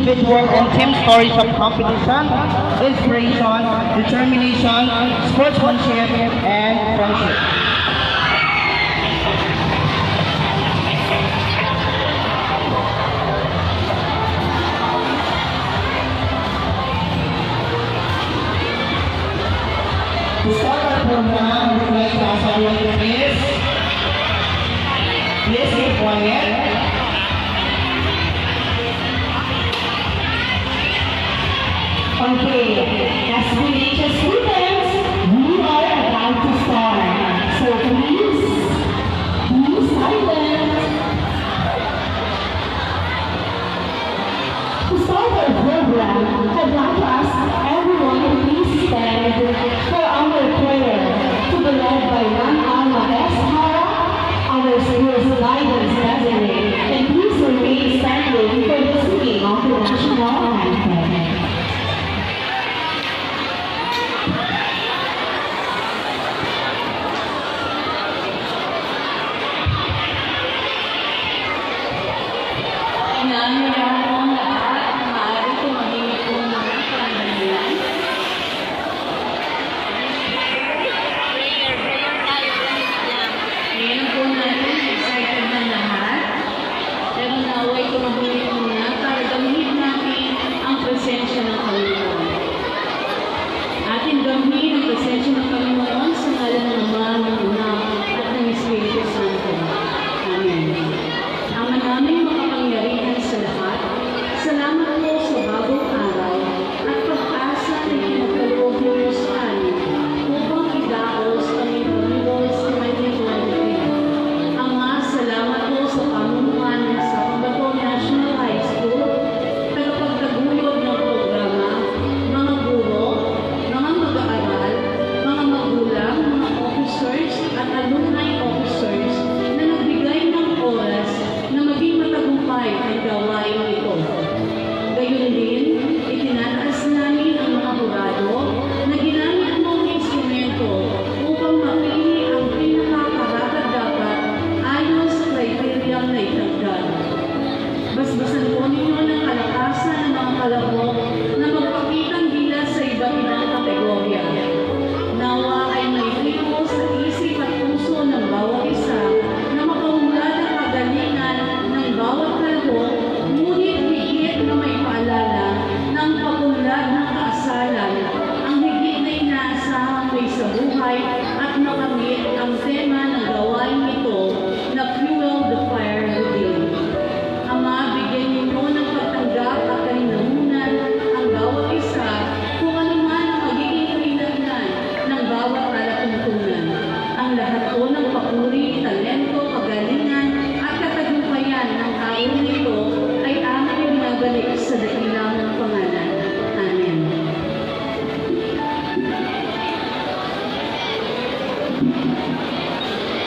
individual and team stories of competition, inspiration, determination, sportsmanship, and friendship. To start our program, we would like to ask everyone to please be quiet. Okay, SBNHS students, we are about to start. So please, be silent. To start our program, I'd like to ask everyone to please stand for our prayer to be led by Alma S. Hara, our school's guidance designate, and please remain standing for the singing of the national anthem.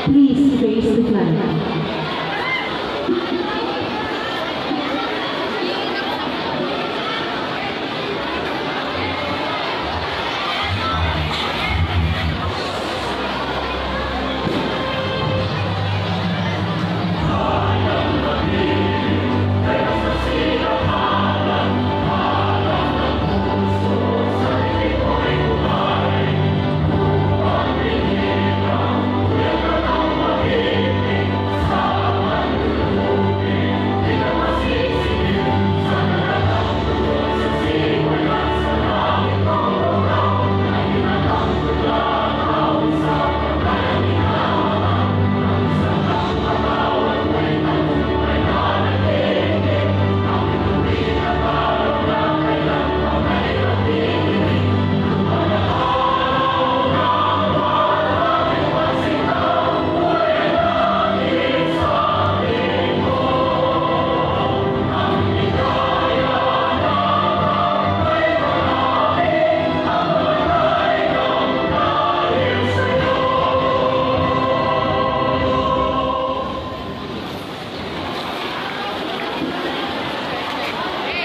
Please raise the flag.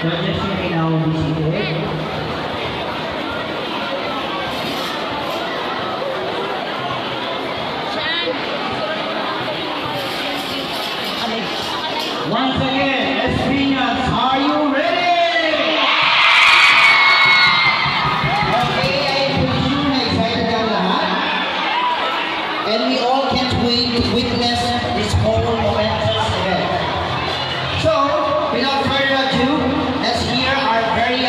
Judges may now be seated. Once again, SBNHS, are you ready? and we all can't wait to witness this whole momentous event. So, without further ado, let's hear our very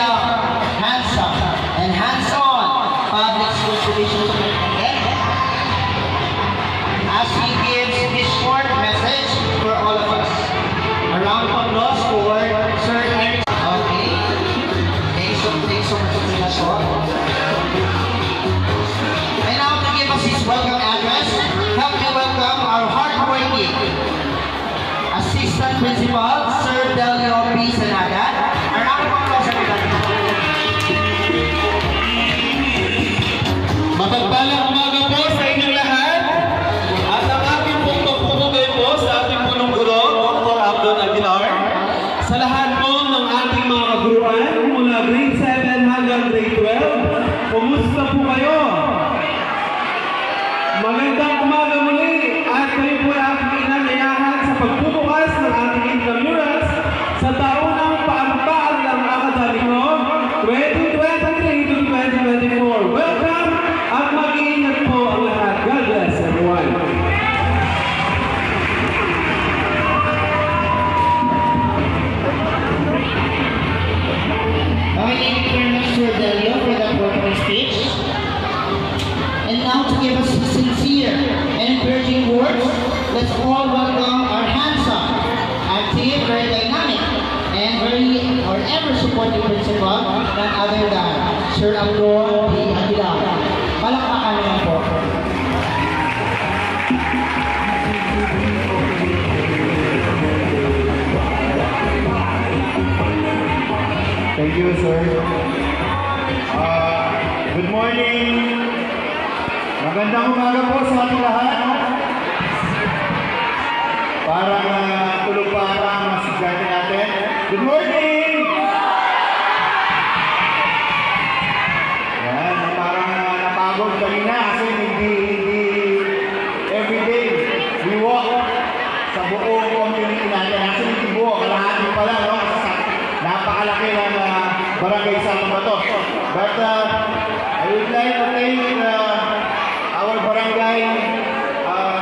handsome and hands-on public school division superintendent as he gives this short message for all of us. A round of applause for Sir Eric. Okay. Thanks so much for And now to give us his welcome address, help me welcome our hardworking Assistant Principal, Sir Delio P. Sanaga. A round of applause, everybody. Mapagpalang umaga po sa inyong lahat. At ang aking pupugay po sa ating punong guro, Dr. Abdon Aguilar. Sa lahat po ng ating mga kaguruan mula grade 7 hanggang grade 12, kumusta po kayo? Magandang umaga muli at kayo po ay aking inanayahan sa pagbubukas ng ating Intramurals sa taunang paampaan ng akademiko 2023 to 2024. Welcome at mag-iingat po ang lahat. God bless everyone. Okay, thank you very much, Sir Delio, for that welcoming speech. And now to give us sincere and encouraging words, let's all welcome our handsome, active, very dynamic, and ever supporting principal, none other than Sir Abdon P. Aguilar. Palakpakan naman po. Thank you, sir. Good morning. Magandang umaga po sa ating lahat. Parang tulog pa ang masigati natin. Good morning! Yan, parang napagod kanina kasi hindi everyday we walk sa buong community natin. Actually, hindi buo, kalahati pala, no? Napakalaki ng barangay Sapang Bato. But I would like to thank our barangay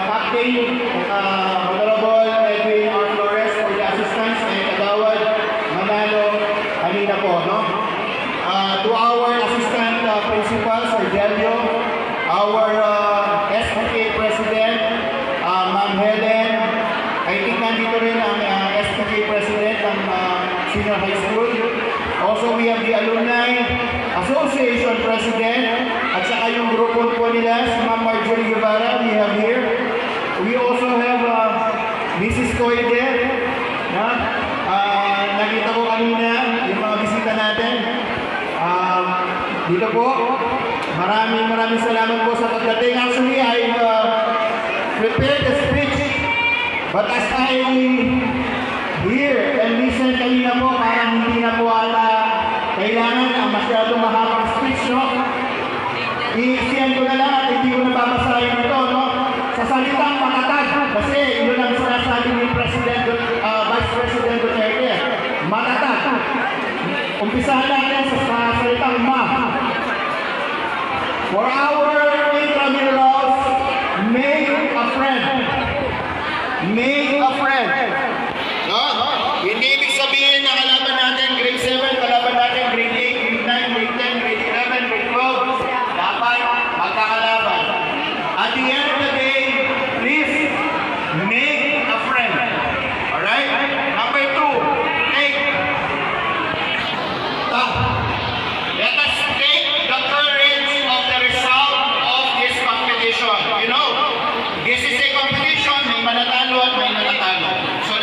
captain, Honorable Flores for the assistance and Kagawad Manalo kanina po, no? To our assistant principal, Sir Delio, our SBK President, Ma'am Helen, I think nandito rin ang SBK President ng Senior High School. Also, we have the Alumni Association President at saka yung grupo po nila, si Ma'am Marjorie Guevara, we have here. We also have Mrs. Koide, na nakita ko kanina yung mga bisita natin. Dito po, maraming salamat po sa pagdating. Actually, I prepared a speech, but as I hear and listen kanina po, parang hindi na po kailangan ang masyadong mahabang speech, no? I-send ko na lang at hindi ko nababasahin ito, no? Sa salitang matatag, kasi yun ang sinasabi ni Vice President Duterte. Matatag. Umpisahan natin sa salitang ma. For our intramurals, make a friend. Make a friend. No? Hindi ibig sabihin na kalaban natin grade 7, kalaban natin grade 8, grade 9, grade 10, grade 11, grade 12. Dapat magkakalaban. At the end of the day, please make a friend. Alright? Number 2, let us take the courage of the result of this competition. You know, this is a competition, may manatalo at may natatalo. So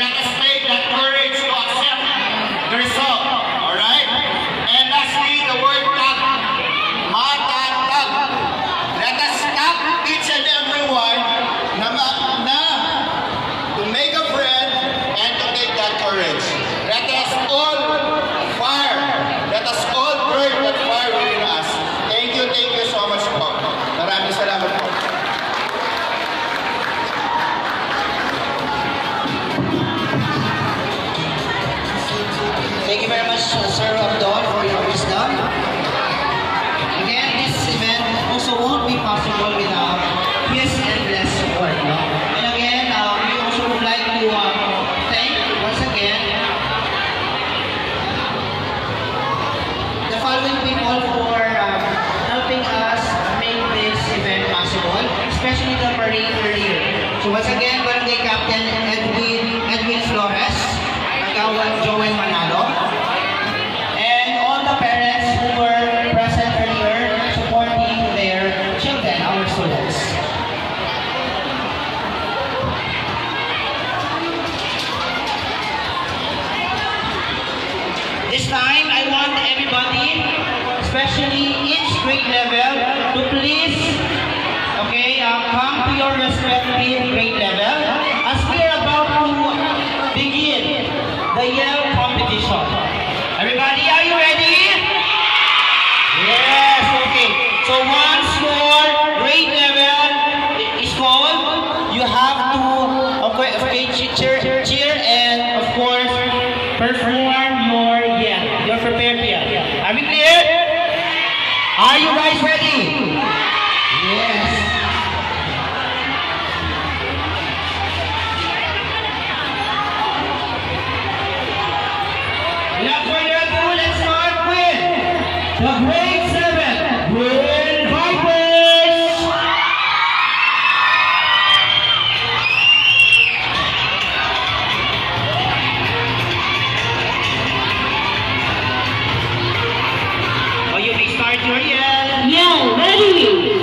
So once again, Barangay Captain Edwin Flores, Kagawad Joel Manalo, and all the parents who were present earlier supporting their children, our students. This time, I want everybody, especially each grade level, to please, okay, come to your respective grade level as we are about to begin the yell competition. Everybody, are you ready? Yes, okay. So once your grade level is called, you have to, okay, cheer and of course perform your yell. You're prepared to yell. Are we clear? Are you guys ready? Yes. Without further ado, let's start with the grade 7 Green Vipers. Oh, you may start your yell. Yeah, ready?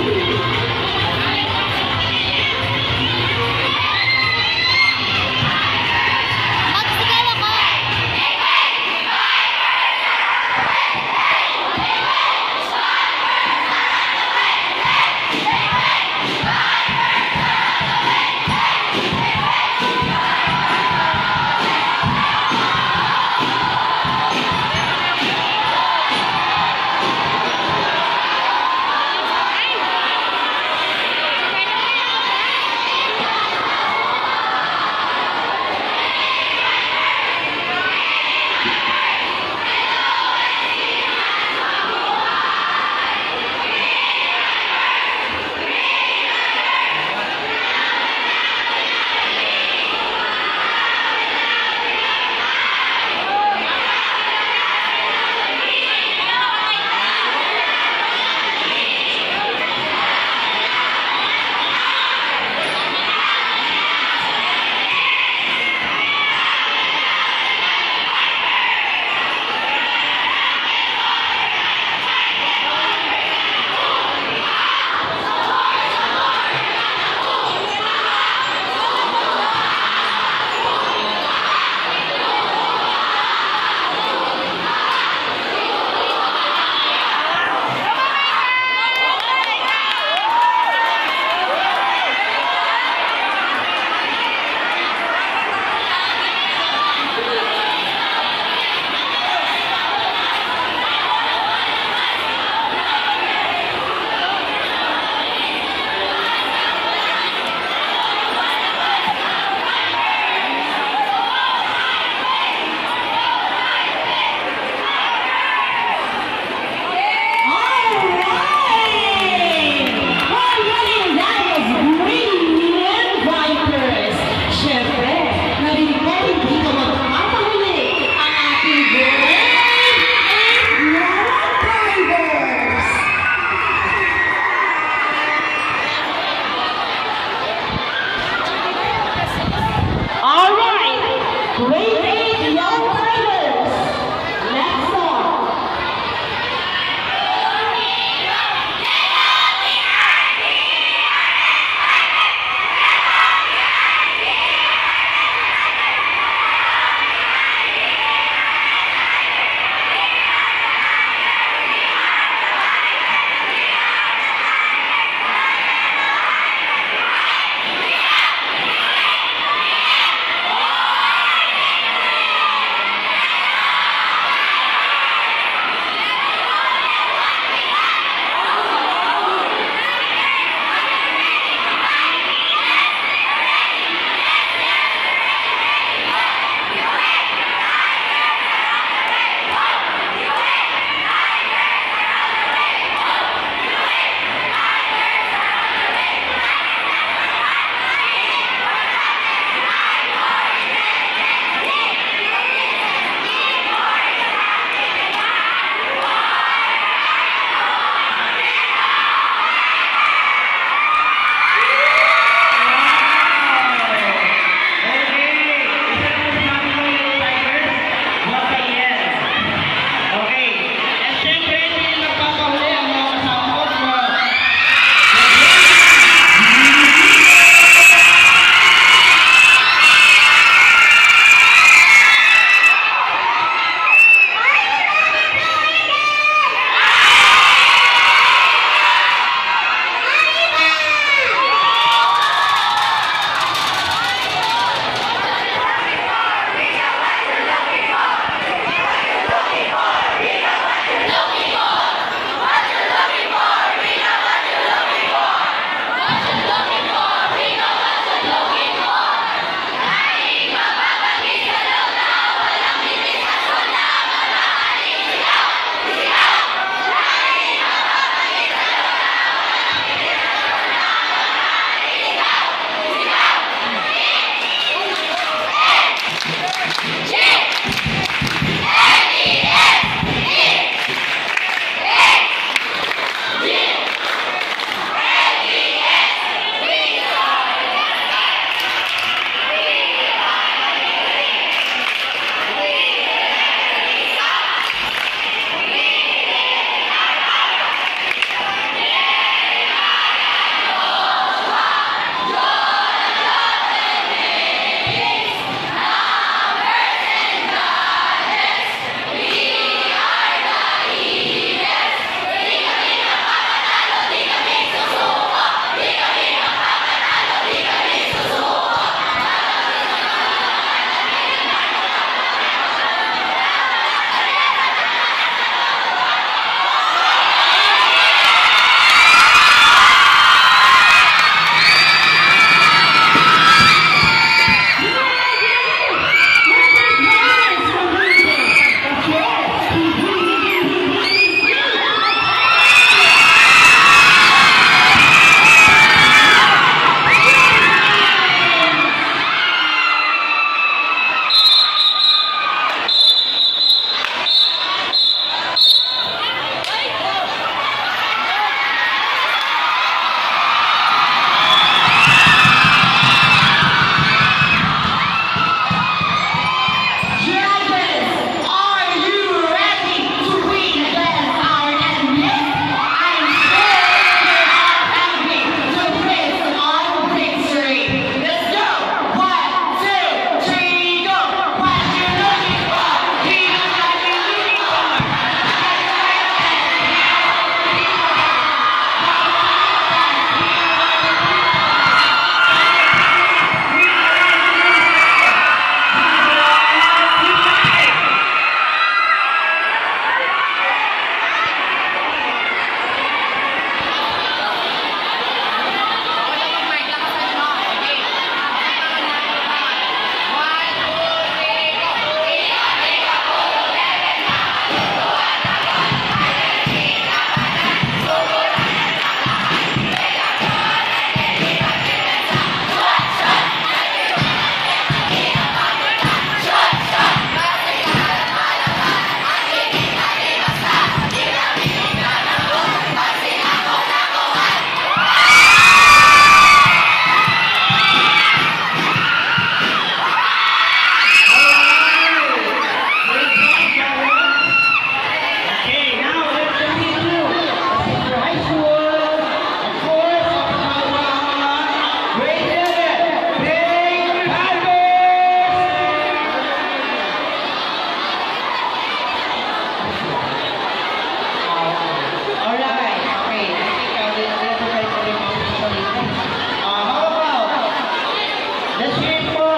Let's hear it for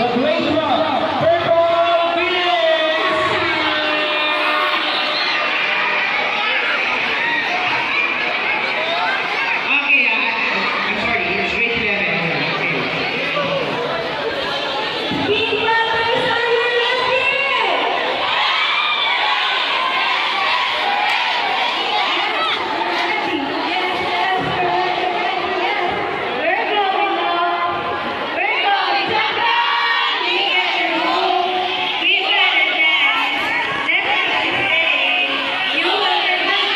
the great one, Purple Phoenix! Okay, I'm sorry, it's grade 11. Okay. Big brothers, are you ready? We're going up. We're going to Sapang. We better move. We better dance. Let's have to say, you better move.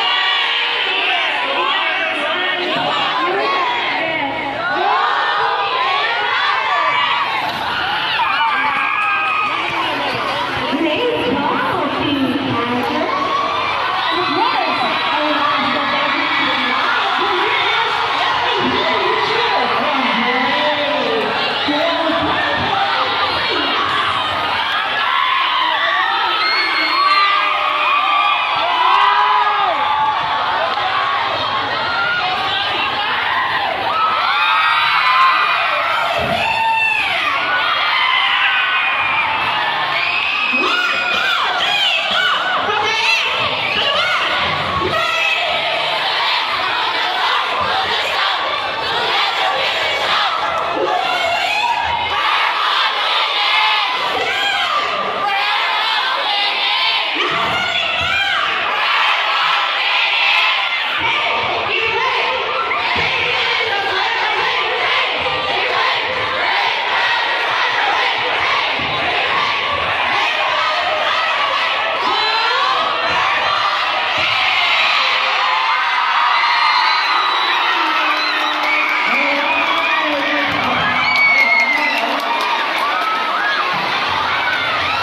Great job, Pink Panther. Of course, I will ask the everything now. Let me hear you cheer from Hooray to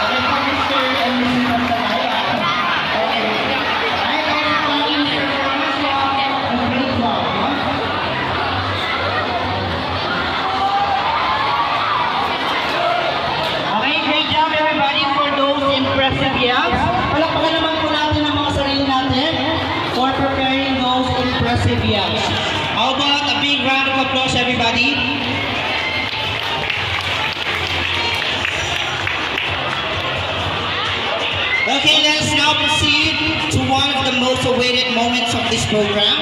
Okay po, Mr. and Mrs. Pantalaya. Okay. Ay, kaya po ang inyong performance po ang grade 12. Okay, great job everybody for those impressive yells. Palakpakan naman po natin ang mga sarili natin for preparing those impressive yells. How about a big round of applause everybody? Okay, let's now proceed to one of the most awaited moments of this program,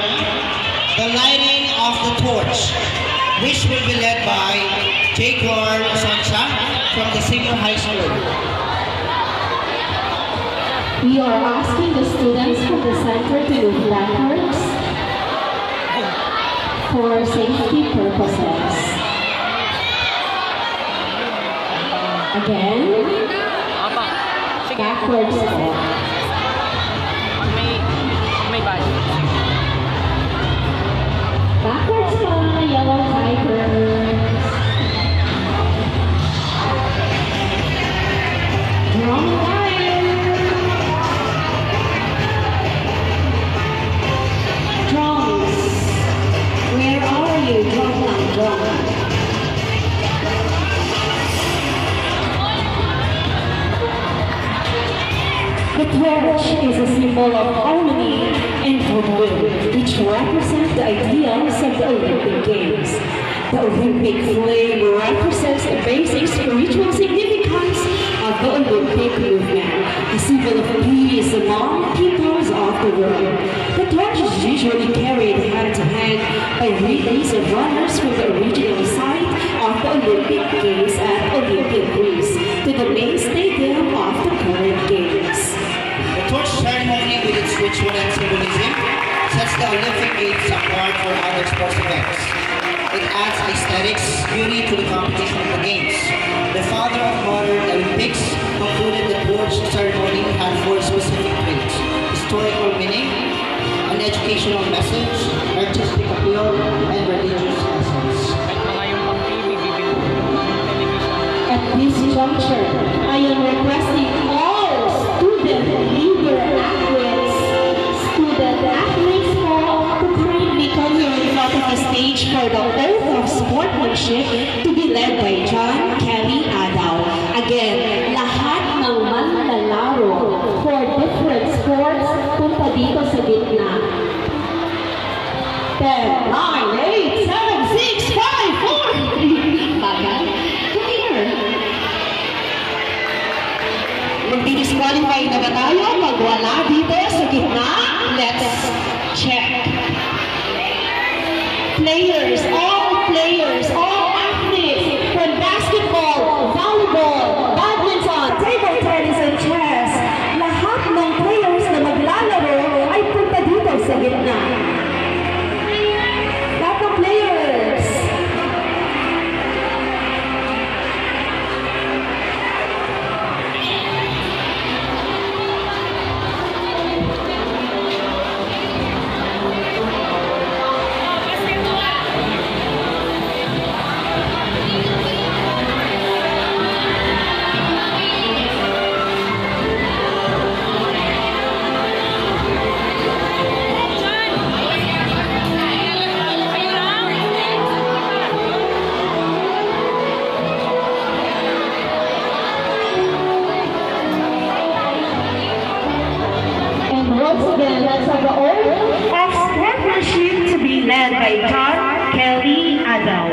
the lighting of the torch, which will be led by Jacob Sancha from the senior high school. We are asking the students from the center to move backwards for safety purposes. Again, backwards po. Pag may budget. Backwards po, yellow tigers. Drum line. Drums. Where are you? Drum line, drum. The torch is a symbol of harmony and goodwill, which represents the ideals of the Olympic Games. The Olympic flame represents the basic spiritual significance of the Olympic movement, a symbol of peace among peoples of the world. The torch is usually carried hand to hand by relays of runners from the original site of the Olympic Games at Olympic Greece to the main stadium of the current Games. The torch ceremony with its ritual and symbolism sets the Olympic Games apart from other sports events. It adds aesthetics, beauty to the competition of the Games. The father of modern Olympics concluded the torch ceremony had four specific traits: historical meaning, an educational message, artistic appeal, and religious essence. Mga yung pang-TV, bibili ko ng television. At this juncture, I am requesting all student leader athletes to kindly come here in front of the stage for the oath of sportsmanship to be led by John Kelly Adaw. Again, lahat ng manlalaro for different sports punta dito sa gitna. 10, 9, 8, 7, 6, 5, 4, 3, bagal. Magdi-disqualify na ba tayo pag wala dito sa gitna? Let's check. Players, all athletes from basketball, volleyball, badminton, table tennis, and chess. Lahat ng players na maglalaro ay punta dito sa gitna. Lahat ng players. Let's have the oath of partnership to be led by John Kelly Adao.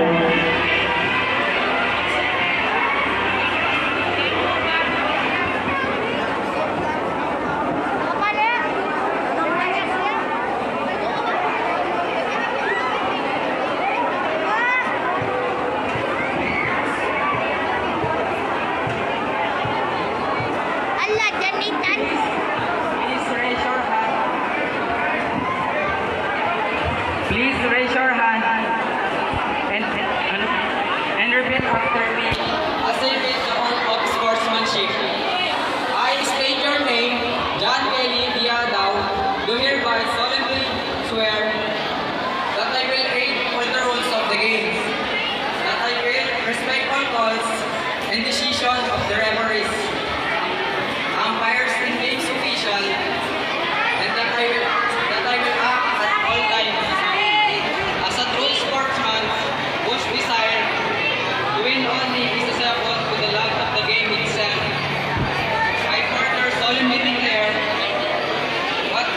Please raise your hand and repeat after me as I read the oath of sportsmanship. I state your name, John Kelly Diadaw, do hereby solemnly swear that I will aid all the rules of the games, that I will respect all calls and decisions of the referees, umpires and games official, and that I will act at all times as a true sportsman whose desire to win only is a support to the love of the game itself. I further solemnly declare that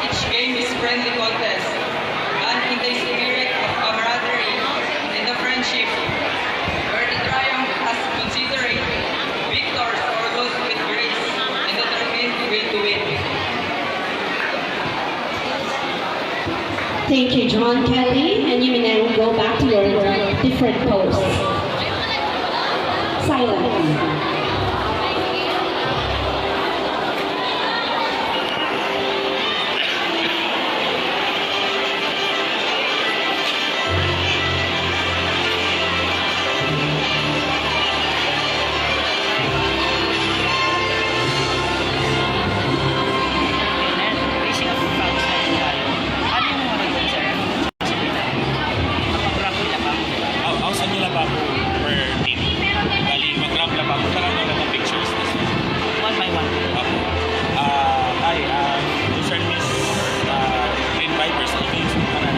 each game is friendly contest, done in the spirit of camaraderie and the friendship, where the triumph has considerate, victors or those with grace and determined will to win. Thank you, John Kelly, and you may now go back to your different posts. Silence. Sa nila ba po per team? Bali, mag-grab lang ba po? Talagang ng pictures. One by one. Hi, concern Miss Green Vipers. Ano yung gusto ka na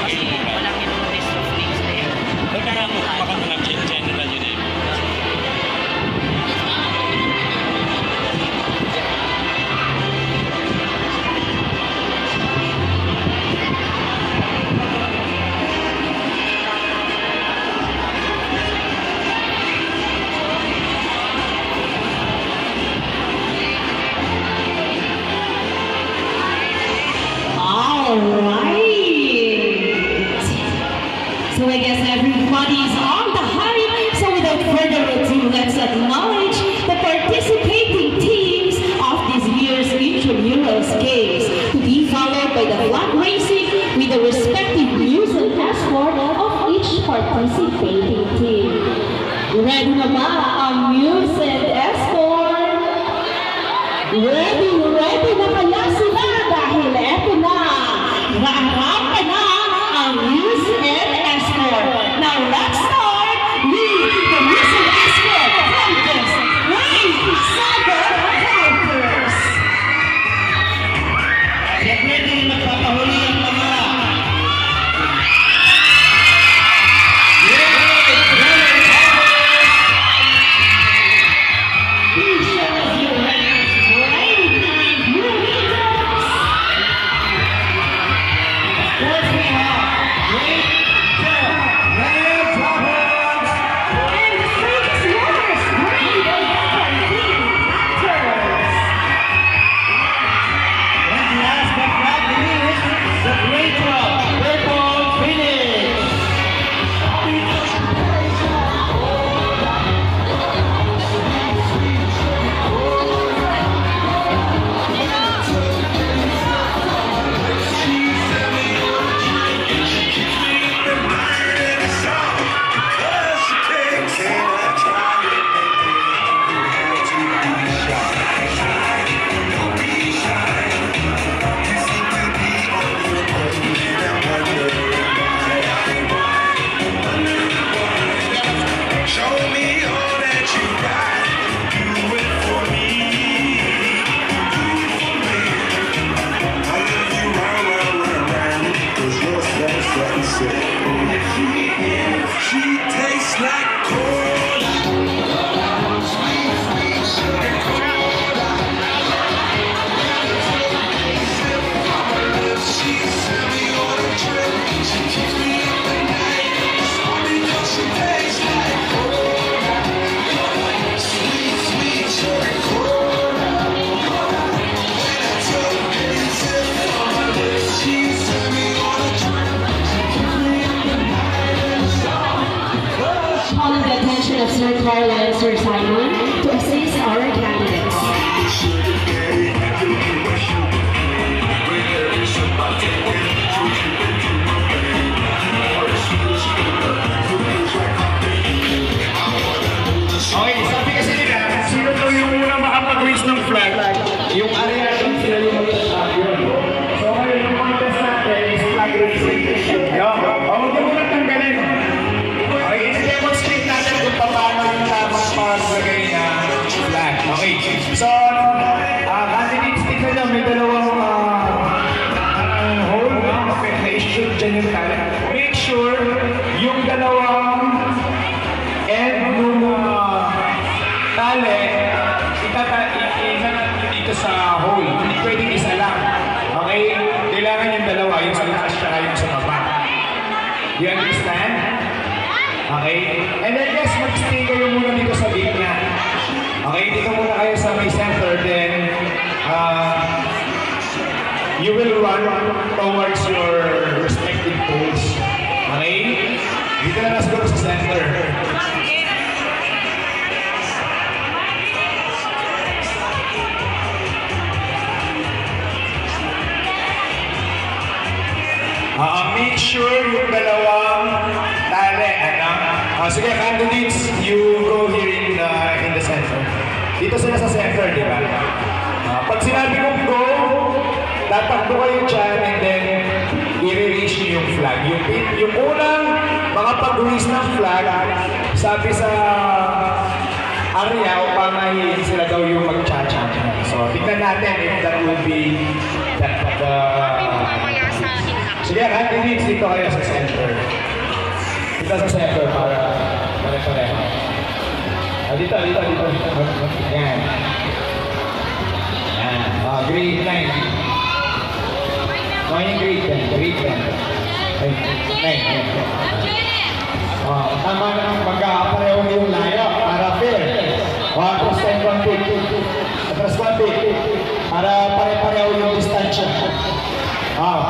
Kasi walang in-notice of things there. Ba't ka lang makakunang general yun eh? Alright. So I guess everybody's on the hype. So without further ado, let's acknowledge the participating teams of this year's Intramurals Games, to be followed by the flag racing with the respective news and escort of each participating team. Ready na ba ang news and escort? Ready na kaya sila dahil eto na, harapan na ang news and escort. Now let's start with the news and escort contest. Wait, Saga Vipers. Siyempre din magpapahuli ang mga of Sir Carla and Sir Simon to assist our candidates. Okay, sabi kasi nila, sino daw yung unang makapag-raise ng flag? Yung area doon sila yung mag-champion. So ngayon, yung contest natin is flag raising. Yo, huwag yung muna tanggalin. Okay, i-demonstrate natin kung paano yung tamang paglagay na flag. Okay, so, candidates, tignan nyo, may dalawang hole na i-shoot dyan yung talent. Make sure yung dalawang end nung tali, dito sa hole. Hindi pwedeng isa lang. Okay? Kailangan yung dalawa, yung sa taas tsaka yung sa baba. Do you understand? Okay? And then yes, mag-stay kayo muna dito sa gitna. Okay? Dito muna kayo sa may center. Then, you will run towards your respective poles. Okay? Dito na lang siguro sa center. Make sure yung dalawang tali, sige, candidates, you go here in the center. Dito sila sa center, di ba? Pag sinabi kong go, tatakbo kayo dyan and then i-release nyo yung flag. Yung unang makapag-release ng flag, sabi sa area o pangahin sila daw yung mag-cha-cha. So, tignan natin if that will be sige, candidates, dito kayo sa center. Dito sa center para pare-pareho. Dito. Yan. Yan. Grade 9. Yung grade 10. Grade 10. Ay, 9. Tama na ng pagkakapareho yung layo para fair. Atras 10, 1 feet. Atras 1 feet. Para pare-pareho yung distansya.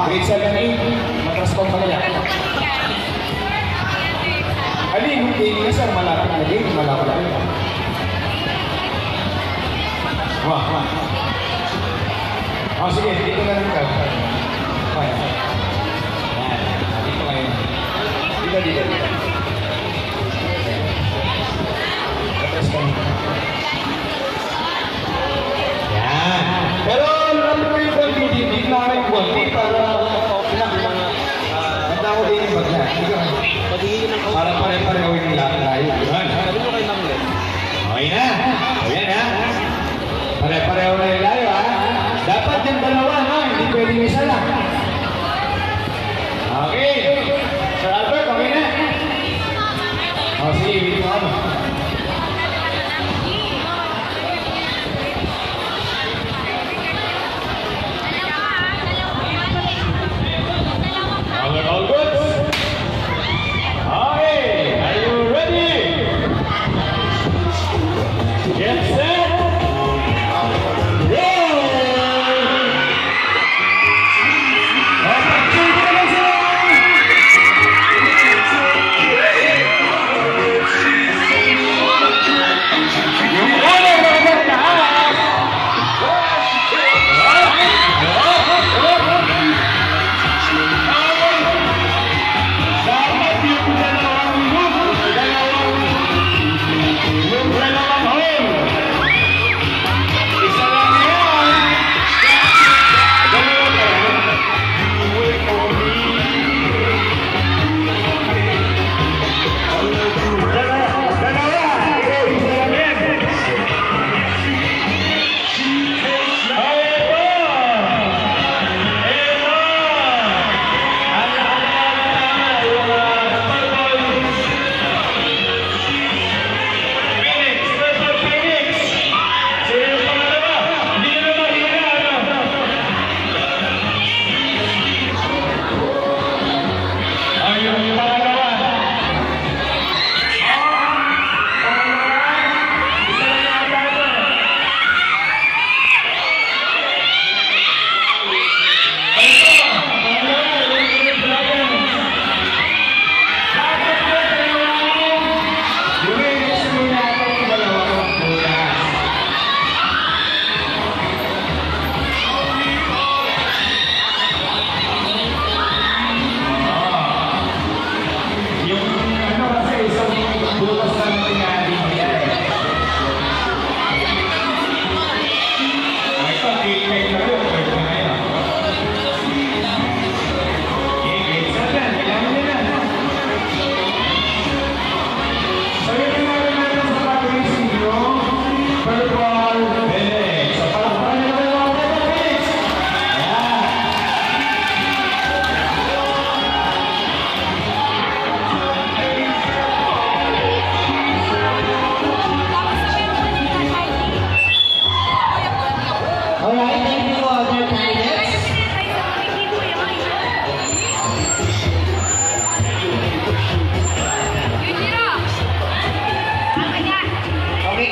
Grade 7, 8. Matras kong pala. Alin, hindi sir, malapit na gate. Malapit na gate. Sige, dito na lang ka. Dito ngayon. Dito. Matras kong. Yan. Pero, namin ko yung konti, hindi na yung konti para handa ko din yung bagla. Para pare-pareho yung layo. Okay na. Ayan ha. Pare-pareho na yung layo ha. Dapat yung dalawa ha. Hindi pwedeng isa lang. Okay. Sir Albert, okay na. Sige, wait mo ano. All good? Okay, are you ready? Get set. Roll!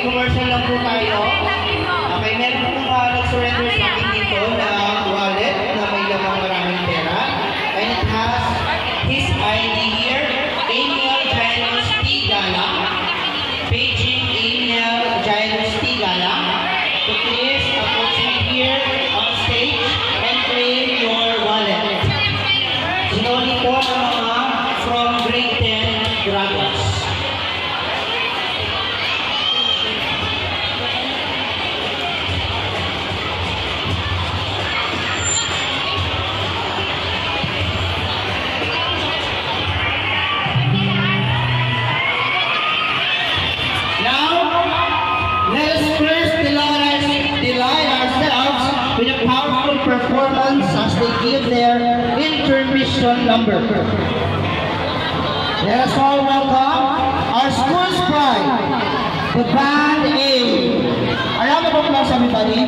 commercial lang po tayo. Okay, meron po nag-surrender sa akin dito na wallet na may lamang maraming pera. And it has his ID here, Amiel Jairus T. Galang. Paging Amiel Jairus T. Galang. So please approach me here on stage and claim your wallet. Sinuli po ng mga from grade 10 graduates. Delight ourselves with a powerful performance as they give their intermission number. Let us all welcome our school's pride, the Band A. A round of applause, everybody.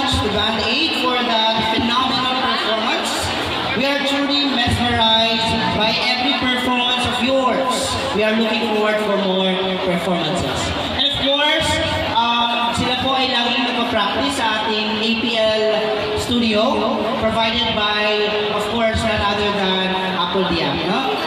much to Band 8 for that phenomenal performance. We are truly mesmerized by every performance of yours. We are looking forward for more performances. And of course, sila po ay laging nagpa-practice sa ating APL studio, provided by, of course, none other than Apple Diam, no?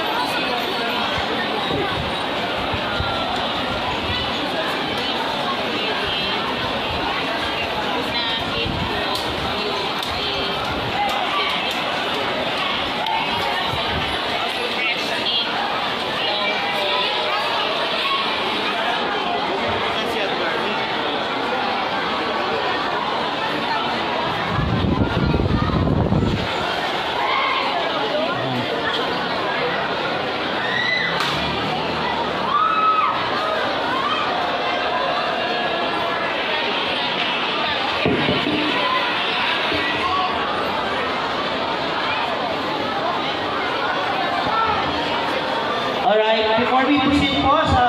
Alright, before we proceed po sa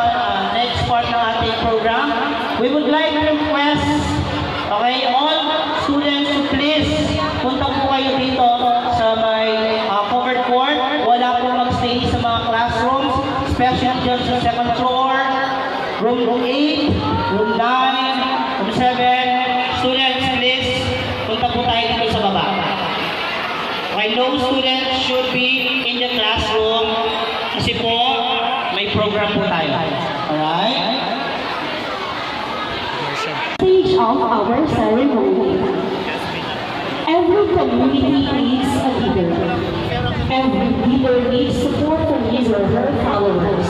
next part ng ating program, we would like to request, okay, all students to please punta po kayo dito sa may covered court. Wala po magstay sa mga classrooms, especially dyan sa second floor, room 8, room 9, room 7. Students, please, punta po tayo dito sa baba. Okay, no students should be in the classroom kasi po may program po tayo. Alright? Stage of our ceremony. Every community needs a leader. Every leader needs support from his or her followers.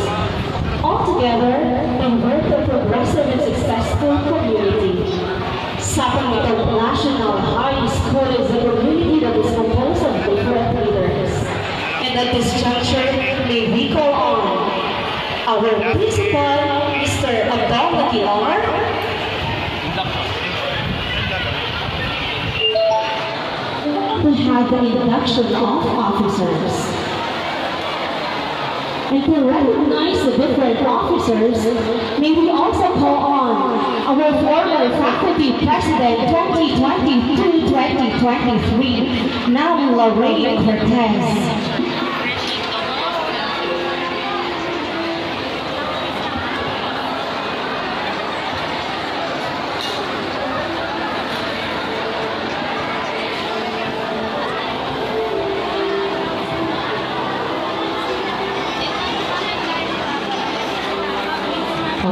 Altogether, we work a progressive and successful community. Sapang International High School is a community that is composed of different leaders. And at this juncture, may we call on our principal, Mr. BAQUIRAN, to have the induction of officers. And to recognize the different officers, may we also call on our former faculty president 2020-2023, now Lorraine Cortez.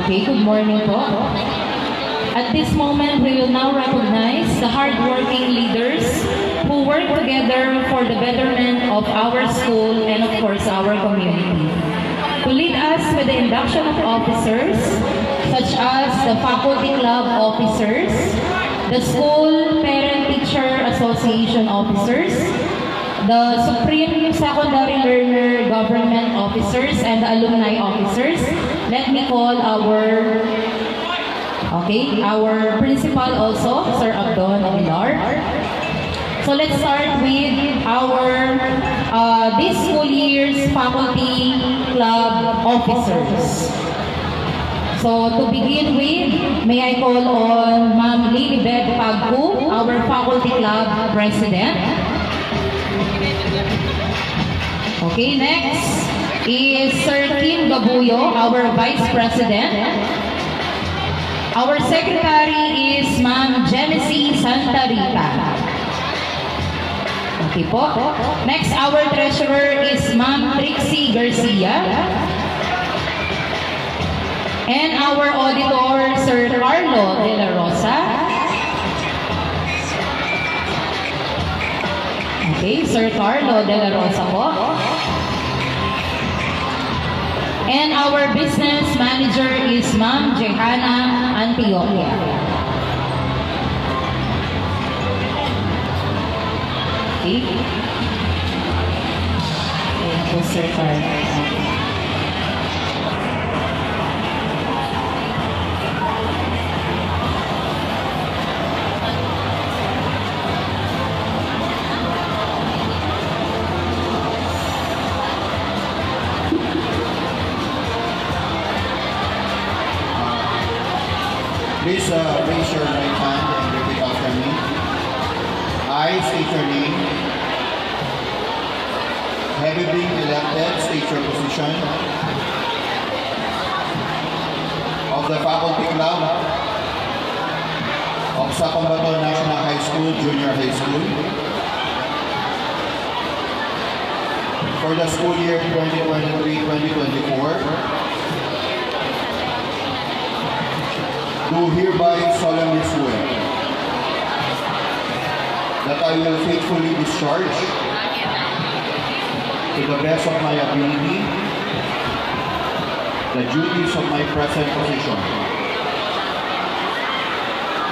Okay, good morning po. At this moment, we will now recognize the hardworking leaders who work together for the betterment of our school and of course our community. To lead us with the induction of officers, such as the faculty club officers, the school parent-teacher association officers, the Supreme Secondary Learner Government Officers and the Alumni Officers. Let me call our principal also, Sir Abdon Aguilar. So let's start with our this school year's faculty club officers. So to begin with, may I call on Ma'am Lilibet Pagku, our faculty club president. Okay, next is Sir Kim Gabuyo, our Vice President. Our Secretary is Ma'am Genesee Santa Rita. Okay po. Next, our Treasurer is Ma'am Trixie Garcia. And our Auditor, Sir Carlo De La Rosa. Okay, Sir Carlo De La Rosa po. And our business manager is Ma'am Jehana Antioquia. Okay. Ayan po, Sir Carlo. Please raise your right hand and repeat after me. I state your name. Having been elected, state your position of the Faculty Club of Sapang Bato National High School, Junior High School for the school year 2023-2024. Do hereby solemnly swear that I will faithfully discharge to the best of my ability the duties of my present position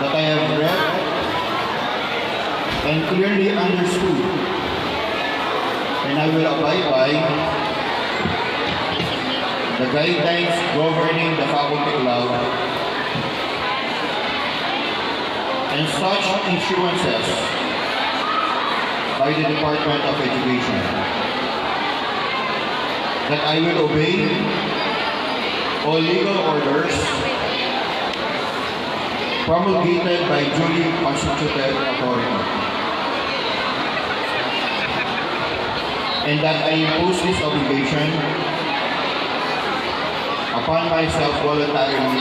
that I have read and clearly understood, and I will abide by the guidelines governing the Faculty Club and such issuances by the Department of Education, that I will obey all legal orders promulgated by duly constituted authority, and that I impose this obligation upon myself voluntarily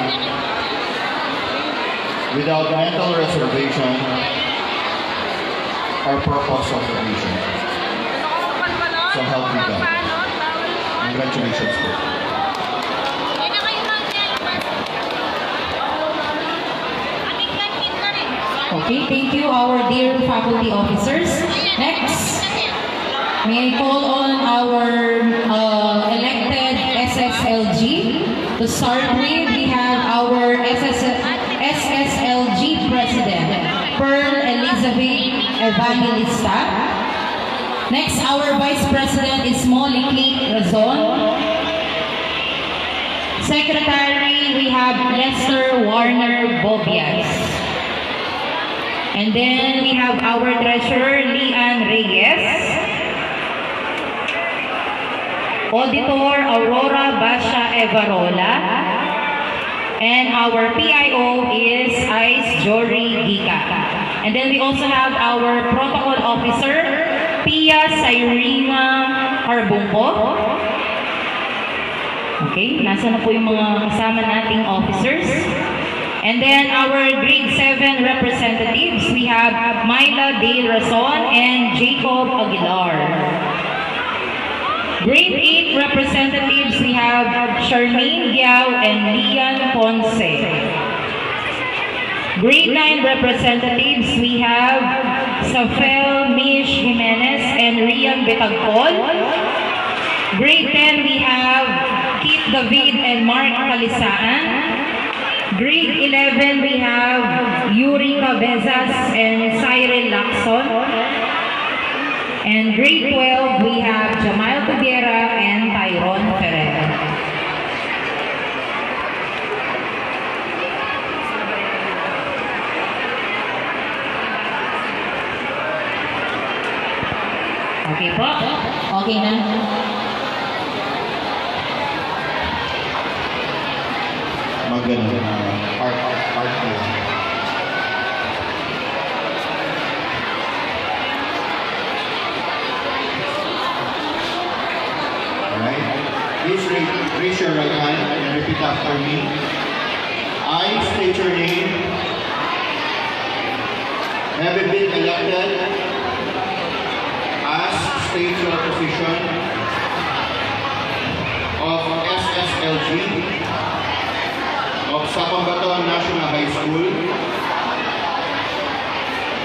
without mental reservation or purpose of evasion. So help me God. Congratulations, po. Okay, thank you, our dear faculty officers. Next, may I call on our elected SSLG. To start with, we have our SSLG President, Pearl Elizabeth Evangelista. Next, our Vice President is Molly Kate Razon. Secretary, we have Lester Warner Bobias. And then we have our Treasurer, Lian Reyes. Auditor, Aurora Basha Evarola. And our PIO is Ice Jory Giga. And then we also have our Protocol Officer, Pia Sairima Arbungko. Okay, nasa na po yung mga kasama nating officers. And then our grade 7 representatives, we have Myla De Razon and Jacob Aguilar. Grade 8 representatives, we have Charmaine Giao and Lian Ponce. Grade 9 representatives, we have Safel Mish Jimenez and Rian Betagpol. Grade 10, we have Kit David and Mark Kalisaan. Grade 11, we have Yuri Cabezas and Cyril Lacson. And grade 12, we have Jamal Tuguera and Tyrone Ferrer. Okay po? Okay na? Maganda na art na. Alright? Please raise your right hand and repeat after me. I state your name. Having been elected as state your position of SSLG of Sapang Bato National High School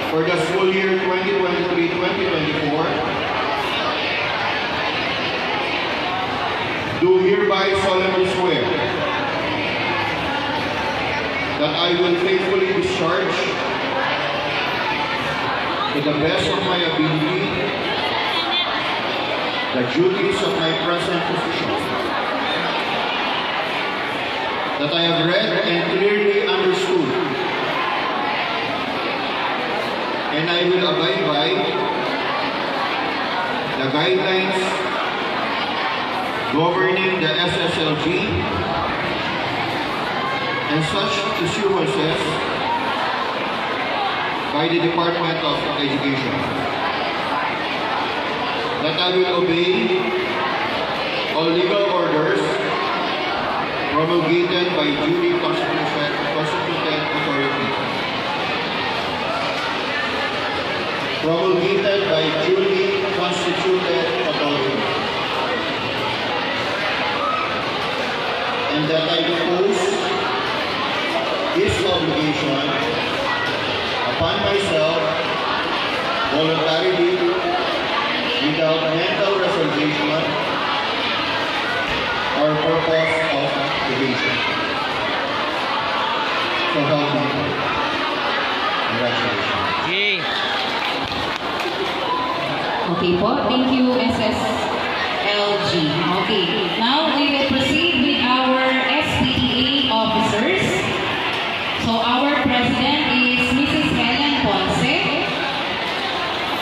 for the school year 2023-2024, do hereby solemnly swear that I will faithfully discharge to the best of my ability the duties of my present position that I have read and clearly understood, and I will abide by the guidelines governing the SSLG and such issuances by by the Department of Education, that I will obey all legal orders promulgated by duly constituted authority. Promulgated by duly constituted authority. And that I impose this obligation upon myself voluntarily without mental reservation or purpose of evasion. So help me. Congratulations. Yay! Okay po, thank you SSLG. Okay, now we will proceed with our SPTA officers. So our president is Mrs. Helen Ponce.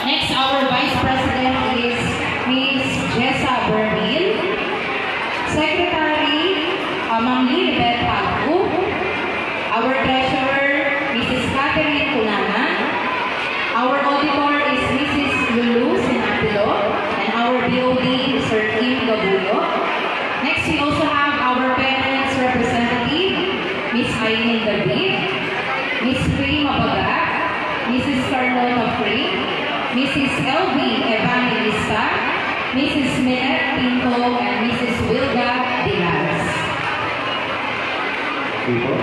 Next, our vice president is Ms. Jessa Bermil. Secretary, Ma'am Lilibet Pagku. Our treasurer, Mrs. Catherine Culana. Our auditor is Mrs. Lulu Sinapilo. And our BOD is Sir Kim Gabuyo. Next, we also have our parents representative, Miss Aileen David, Miss Faye Mabagat, Mrs. Carlota Free, Mrs. LV Evangelista, Mrs. Minette Pinto, and Mrs. Wilga Diaz. People.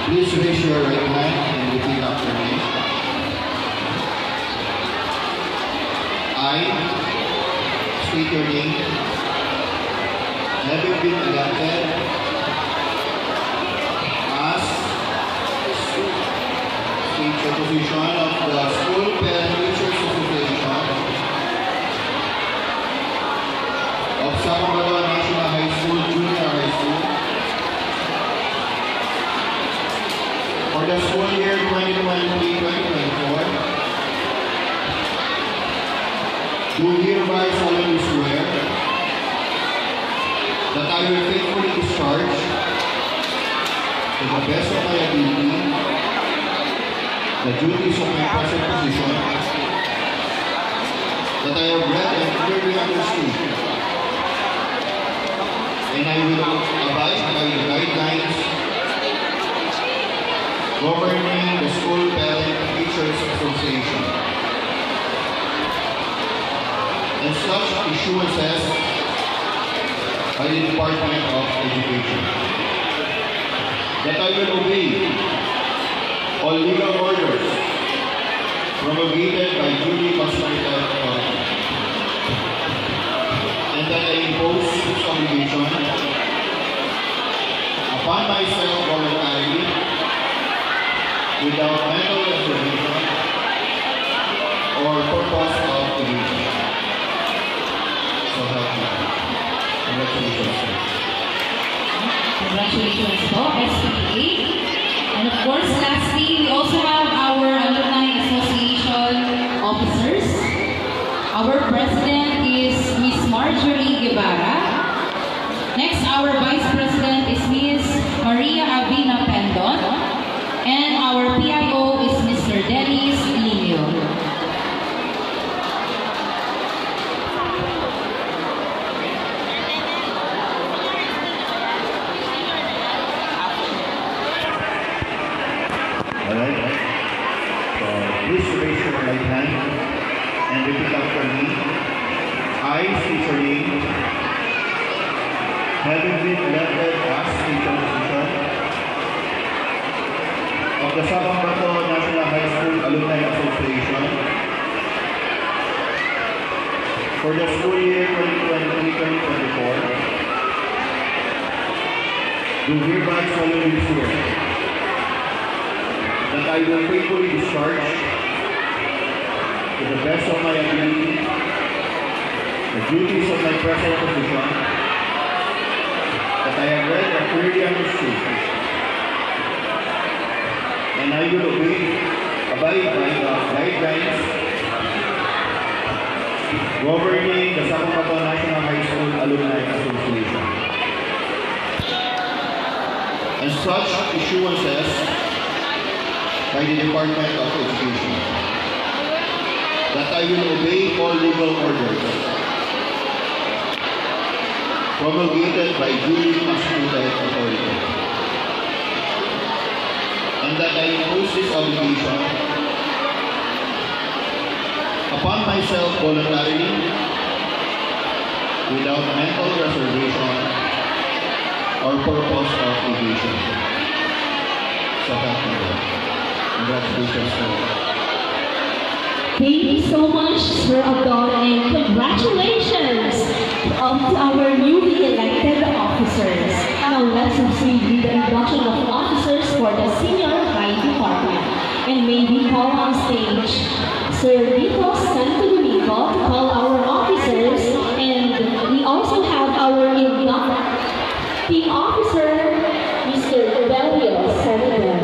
Please raise your right hand and repeat after me. I state your name. Having been elected as state position of the School Parent Teachers Association of Sapang National High School, Junior High School, for the school year 2023-2024, do hereby solemnly swear that I will faithfully discharge to the best of my ability the duties of my present position that I have read and clearly understood, and I will abide by the guidelines governing the School Parent Teachers Association and such issuances by the Department of Education. That I will obey all legal orders promulgated by duly constituted authority. And that I impose this obligation upon myself voluntarily without mental reservation or purpose of evasion. So help me. Congratulations, sir. Congratulations po, SPTA. And of course, lastly, we also have our Alumni Association officers. Our president is Miss Marjorie Guevara. Next, our vice president is Miss Maria Avina Pendon. And our PIO is Mr. Dennis Linio. Alright. So please raise your right hand and repeat after me. I state your name. Having been elected as teacher position of the Sapang Bato National High School Alumni Association for the school year 2023-2024, do hereby solemnly swear that I will faithfully discharge to the best of my ability the duties of my present position that I have read and clearly understood, and I will abide by the guidelines governing the Sapang Bato National High School Alumni Association. And such issuances by the Department of Education, that I will obey all legal orders promulgated by duly constituted authority, and that I impose this obligation upon myself voluntarily, without mental reservation or purpose of evasion. So thank you. Congratulations to all. Thank you so much, Sir Abdon, and congratulations to our newly elected officers. Now let's proceed with the induction of officers for the Senior High Department. And may we call on stage Sir Vito Santo Domingo to call our officers, and we also have our team officer, Mr. Belio Senator.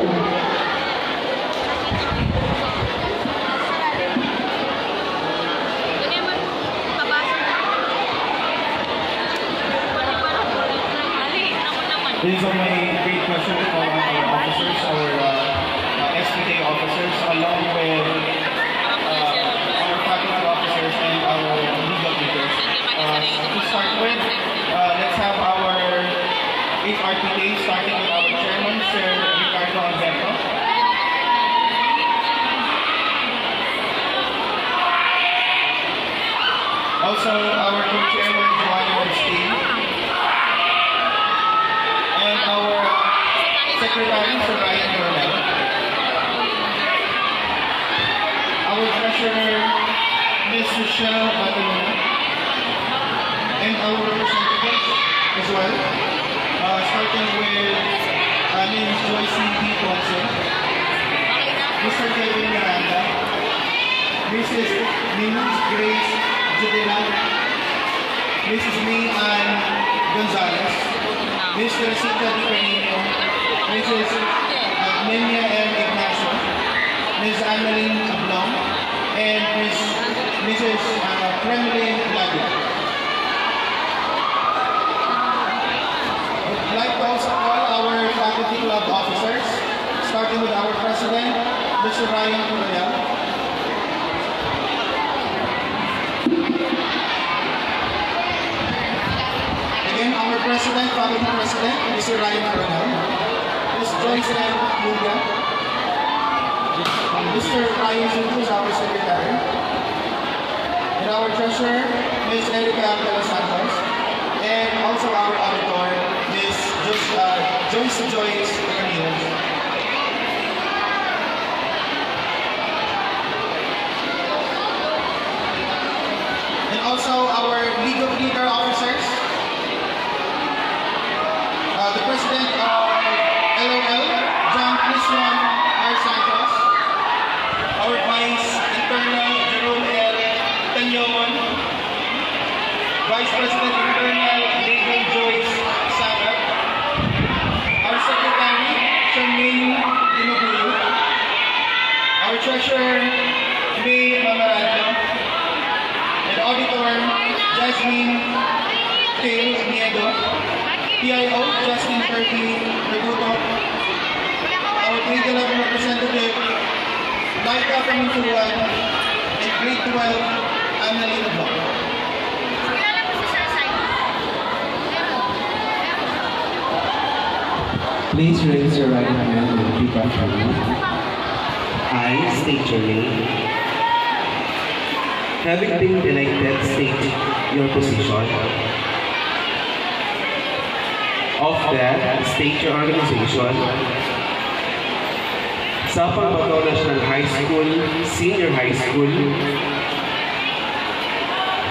It is my great pleasure to call on our officers, our SBNHS officers, along with our faculty officers and our legal leaders. To start with, let's have our HRT Day, starting with our chairman, Sir Ricardo Alberto. Also, our co-chairman, Joanna Christine. And our secretary, Sir Ryan Coronel. Our treasurer, Ms. Rochelle Bato. And our representatives as well. Starting with Ms. Joyce B. Ponce, Mr. Kevin Miranda, Mrs. Grace Judela, Mrs. May Ann Gonzalez, Mr. Sita Di Carino, Mrs. Nenia M. Ignacio, Ms. Annalyn Ablong, and Mrs. Kremlin Lago. I'd like to also call our faculty club officers, starting with our president, Mr. Ryan Coronel. Again, our president, faculty president, Mr. Ryan Coronel, Ms. Joyce M. Luga, Mr. Ryan Juntos, our secretary, and our treasurer, Ms. Erica Angela Santos, and also our auditor, Ms. Joyce Ramirez. And also our legal leader officers, the president of LOL, John Christian R. Santos, our vice internal, Jerome L. Tanyoman, vice president internal, Legal Joyce Sagat, our secretary, Charmaine Dinobuyo, our treasurer, May Mamarado, and auditor, Jasmine Tail Niedo, PIO, Justin Kirby Reduto, our grade 11 representative, Laika Pamintuan, and grade 12, Annalyn Ablong. Please raise your right hand and repeat after me. I state your name. Having been elected, state your position. Of that, state your organization. Sapang Bato National High School, Senior High School,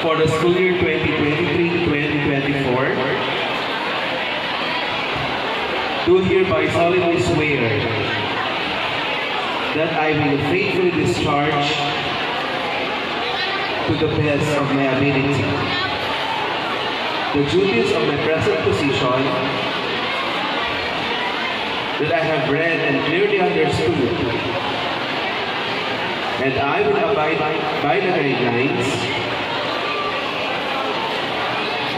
for the school year 2023-2024, do hereby solemnly swear that I will faithfully discharge to the best of my ability the duties of my present position that I have read and clearly understood, and I will abide by the guidelines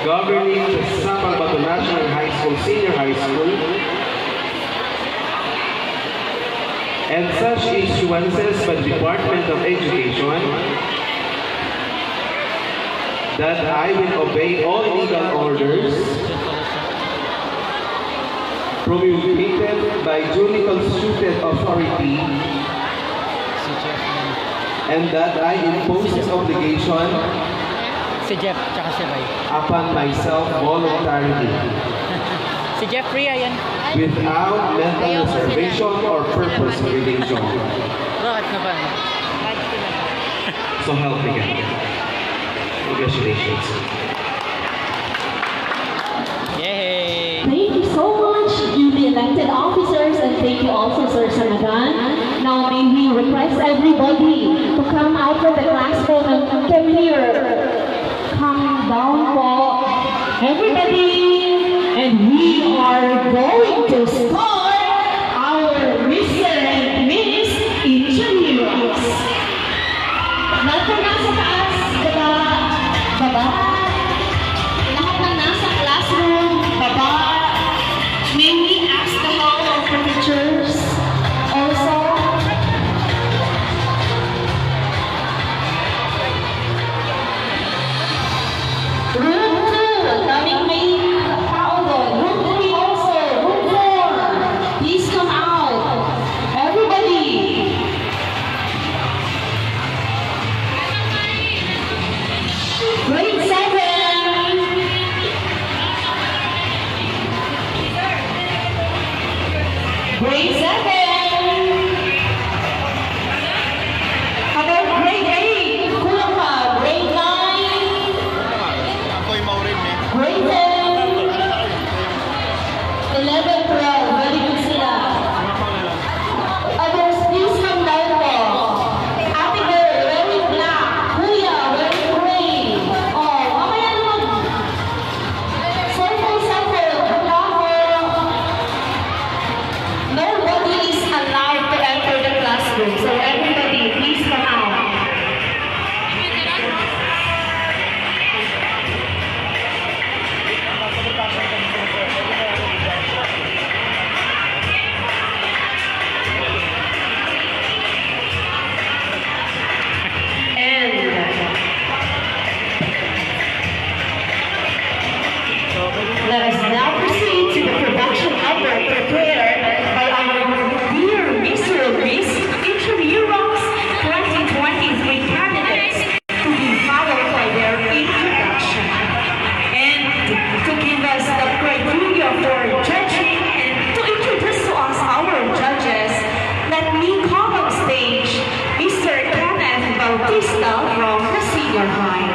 governing the Sapang Bato National High School, Senior High School, and such issuances by the Department of Education, that I will obey all legal orders promulgated by duly constituted authority, and that I impose this obligation Si Jeff, tsaka si Ray. upon myself voluntarily, Si Jeffrey, ayan. without mental reservation or purpose of evasion. Bakit na ba? So help me God. Congratulations. Yay! Thank you so much, newly elected officers, and thank you also, Sir Sanagan. Now may we request everybody to come out from the classroom and come here. Come down po, everybody, and we are going to start our Mr. and Miss Intramurals. Lahat na nasa taas, baba, baba. Lahat na nasa classroom, baba. May we ask the help of the teachers also? Room 2, daming may tao doon. Room 3 also, room 4. Please come out. Everybody. Grade 7. Grade 7. How about grade 8? Kulang pa. Grade 9. Grade 10. 11, 12. Very good sila. Others, please come down po. Ate girl, wearing black. Kuya, wearing gray. Oh, mamaya naman. Circle, circle. Wala po. Nobody is allowed to enter the classroom. So everybody, please come out. And let us now proceed to the production effort prepared by our dear Mr. and Miss Intramurals 2023 candidates to be followed by their introduction. And to give us the criteria for judging and to introduce to us our judges, let me call on stage Mr. Kenneth Bautista from the senior high.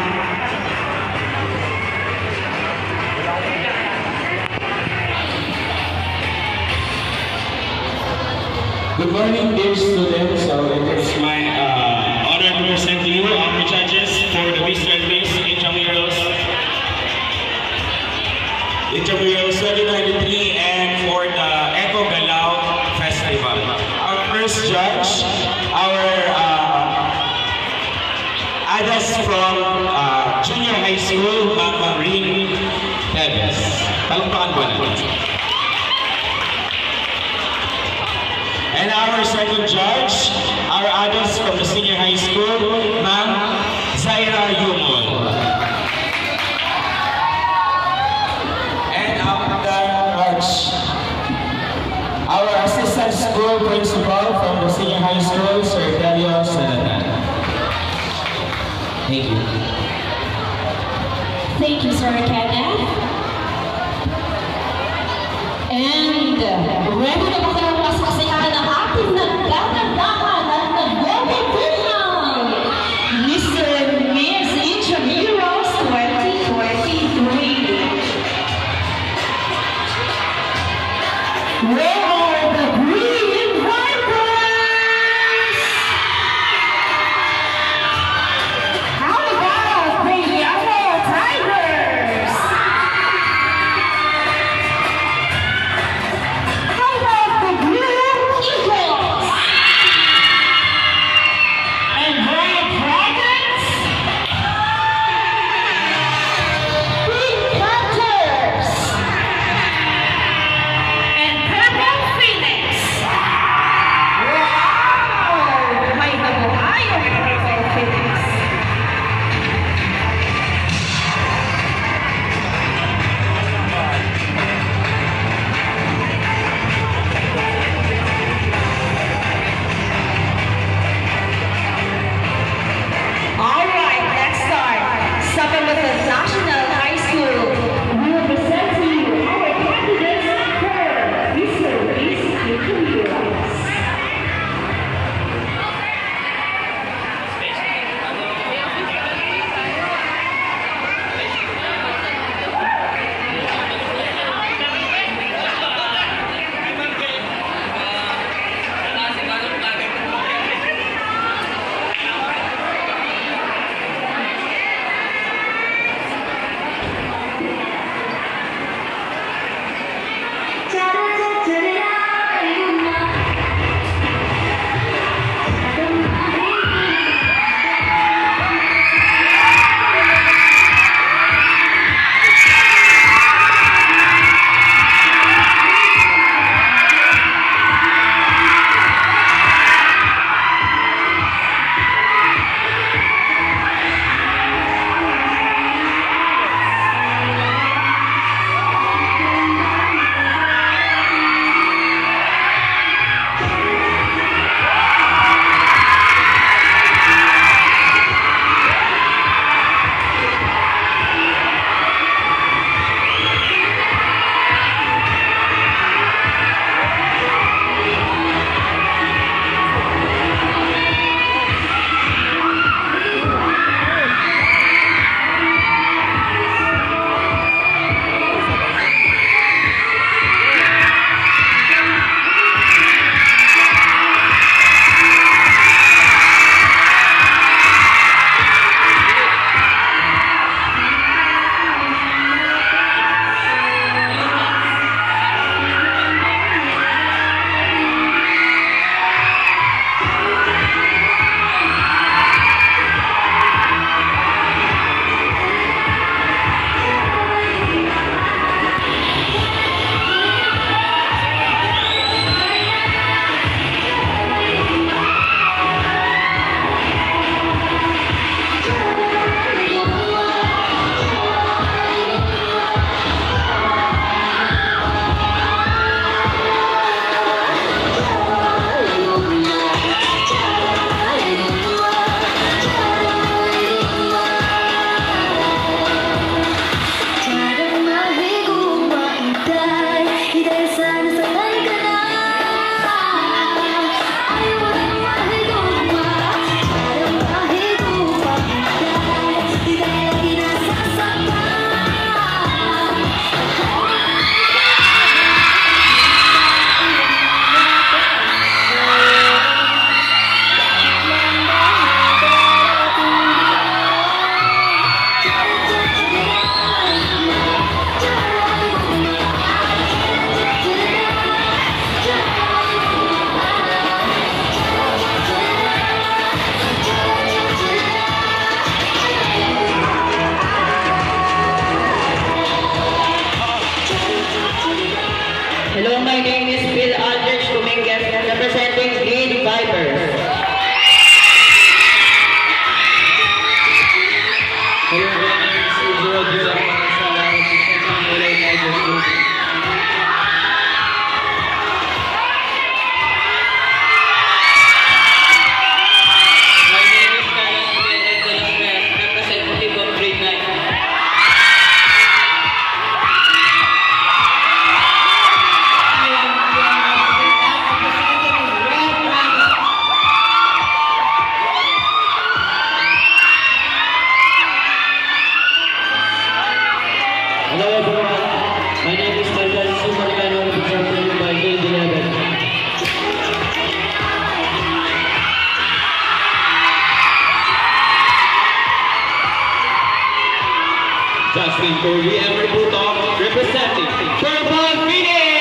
Good morning, dear students. So it is my honor to present to you our judges for the Mr. and Miss Intramurals 2023 and for the Eco Galao Festival. Our first judge, our Adas from Junior High School, Ma'am Maureen Tevez. Palakpakan po natin. And our second judge, our adults from the Senior High School, Ma'am Zaira Yumon. And our judge, our assistant school principal from the Senior High School, Sir Delio Sanatan. Thank you. Thank you, Sir Kenneth. And ready na ba kayo mas kasiyahan ng ating nagkakandahan at nagbobobuhan, Mr. and Miss Intramurals 2023. Where are the green vipers? How about the yellow tigers? How about the Justin Corby and Bato representing Purple Phoenix!